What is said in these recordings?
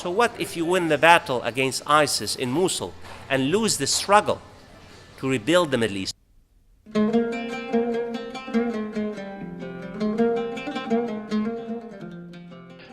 So what if you win the battle against ISIS in Mosul and lose the struggle to rebuild the Middle East?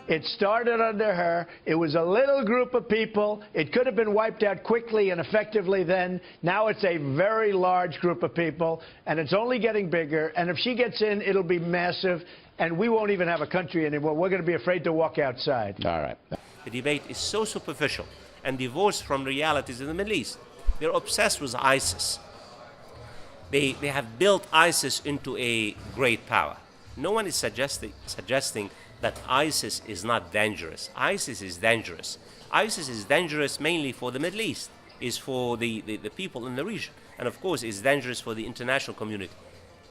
It started under her. It was a little group of people. It could have been wiped out quickly and effectively then. Now it's a very large group of people, and it's only getting bigger. And if she gets in, it'll be massive, and we won't even have a country anymore. We're going to be afraid to walk outside. All right. The debate is so superficial and divorced from realities in the Middle East. They're obsessed with ISIS. They have built ISIS into a great power. No one is suggesting that ISIS is not dangerous. ISIS is dangerous. ISIS is dangerous mainly for the Middle East, is for the people in the region, and of course is dangerous for the international community.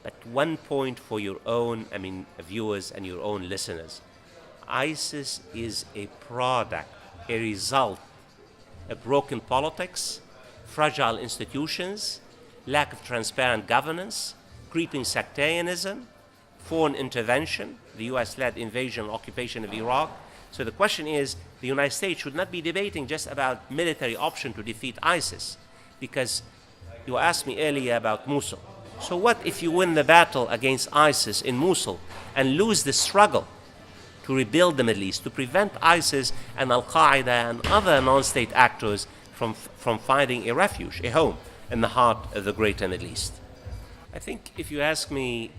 But one point for your own, viewers and your own listeners. ISIS is a product, a result of broken politics, fragile institutions, lack of transparent governance, creeping sectarianism, foreign intervention, the US-led invasion and occupation of Iraq. So the question is, the United States should not be debating just about military option to defeat ISIS, because you asked me earlier about Mosul. So what if you win the battle against ISIS in Mosul and lose the struggle to rebuild the Middle East, to prevent ISIS and Al-Qaeda and other non-state actors from finding a refuge, a home in the heart of the greater Middle East? I think if you ask me,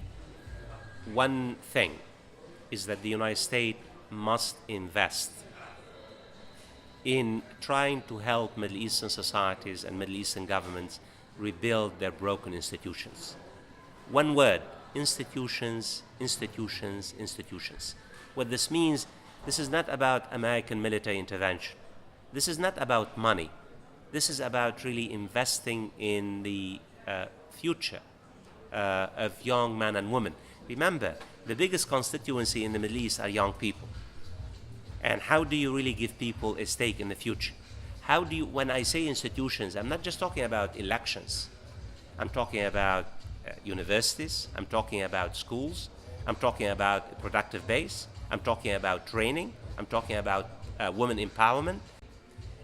one thing is that the United States must invest in trying to help Middle Eastern societies and Middle Eastern governments rebuild their broken institutions. One word: institutions, institutions, institutions. What this means, this is not about American military intervention. This is not about money. This is about really investing in the future of young men and women. Remember, the biggest constituency in the Middle East are young people. And how do you really give people a stake in the future? How do you, when I say institutions, I'm not just talking about elections. I'm talking about universities. I'm talking about schools. I'm talking about a productive base. I'm talking about training. I'm talking about women empowerment.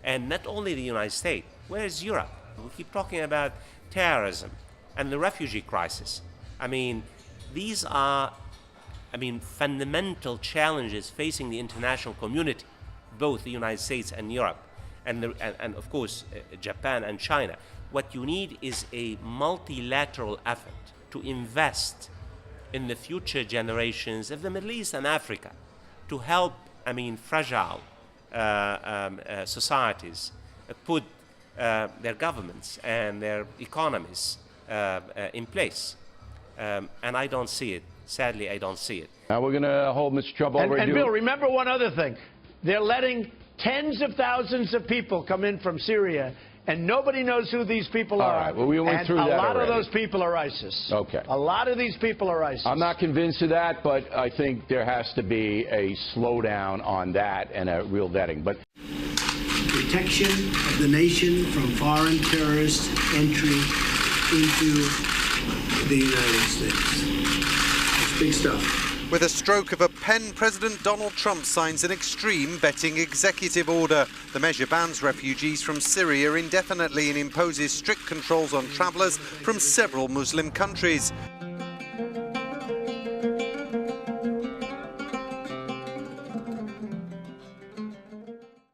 And not only the United States. Where is Europe? We keep talking about terrorism and the refugee crisis. These are, fundamental challenges facing the international community, both the United States and Europe, and of course Japan and China. What you need is a multilateral effort to invest in the future generations of the Middle East and Africa, to help, fragile societies put their governments and their economies in place. And I don't see it. Sadly, I don't see it. Now we're going to hold Mr. Trump over. And Bill, remember one other thing. They're letting tens of thousands of people come in from Syria, and nobody knows who these people are. All right. Well, we went through that already. A lot of those people are ISIS. Okay. A lot of these people are ISIS. I'm not convinced of that, but I think there has to be a slowdown on that and a real vetting. But protection of the nation from foreign terrorist entry into the United States. It's big stuff. With a stroke of a pen, President Donald Trump signs an extreme vetting executive order. The measure bans refugees from Syria indefinitely and imposes strict controls on travellers from several Muslim countries.